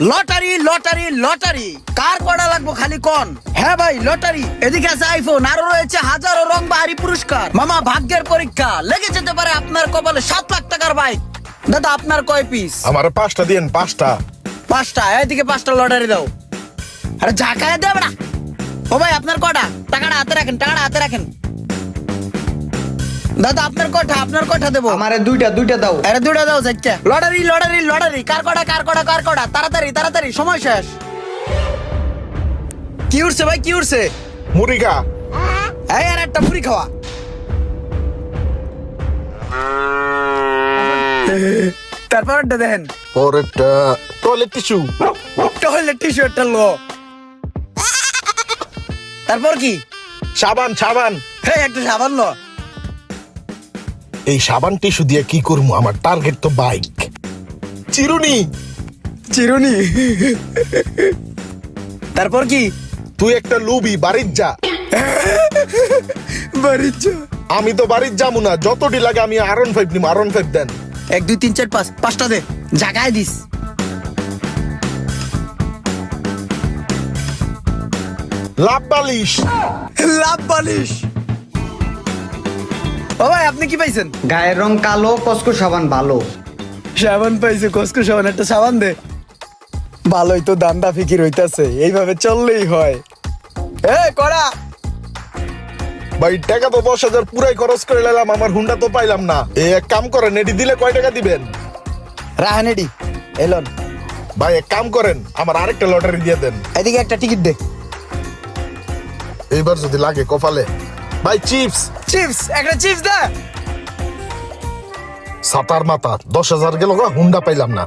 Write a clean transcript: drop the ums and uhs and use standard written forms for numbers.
Lottery lottery lottery, কার কড়া লাগবো খালি কোন? হ্যাঁ ভাই লটারি, এদিকে আছে আইফোন, আরো রয়েছে হাজারো রং বাহারি পুরস্কার। মামা ভাগ্যের পরীক্ষা, লেগে যেতে পারে আপনার কপালে 7 লাখ টাকার বাইক। দাদা আপনার কয় পিস? আমার 5টা দিন, 5টা। 5টা, এদিকে 5টা লটারি দাও। আরে ঝাঁকায় দেবে না। ও ভাই আপনার কটা? টাকাটা হাতে রাখেন, টাকাটা হাতে রাখেন। দাদা আপনার কটা? আপনার কটা দেবো? আমারে দুইটা দাও। আরে দুটা দাও চাচ্চা। লটারি লটারি লটারি, কার কটা কার কটা কার কটা? তাড়াতাড়ি তাড়াতাড়ি, সময় শেষ। কি উঠছে ভাই, কি উঠছে? মুরিগা। এই আর একটা মুড়ি খাওয়া। তারপর দেখেন পরেরটা টয়লেট টিস্যু। টয়লেট টি শার্টটা লো। তারপর কি? সাবান সাবান। হ্যাঁ একটা সাবান লো। এই সাবান টিস্যু দিয়ে কি করবো? আমার টার্গেট তো বাইক। চিরুনি। চিরুনি। তারপর কি? তুই একটা লুবি, বাড়ির যা। বাড়ির যা। আমি তো বাড়ির যাবো না, যতটি লাগে আমি R15 নিব। R15 দেন। 1 2 3 4 5, 5টা দে, জাগায় দিস। লাভ বালিশ। লাভ বালিশ। ও ভাই আপনি কি পাইছেন? গায়ের রং কালো, কসকো সাবান ভালো। সাবান পাইছে, কসকো সাবান, একটা সাবান দে। ভালোই তো দান্দা ফিকির হইতাছে, এইভাবে চললেই হয়। এ কড়া। ভাই টাকা তো 10,000 পুরাই খরচ করে নিলাম, আমার হুন্ডা তো পাইলাম না। এক কাম করেন, এটি দিলে কয় টাকা দিবেন? রাহানেডি এলন। ভাই এক কাম করেন, আমার আরেকটা লটারি দিয়ে দেন। এদিকে একটা টিকিট দে। এইবার যদি লাগে কপালে। ভাই চিপস। চিপস, একটা চিপস দে। সাতার মাথা 10,000 গেল গা, হুন্ডা পাইলাম না।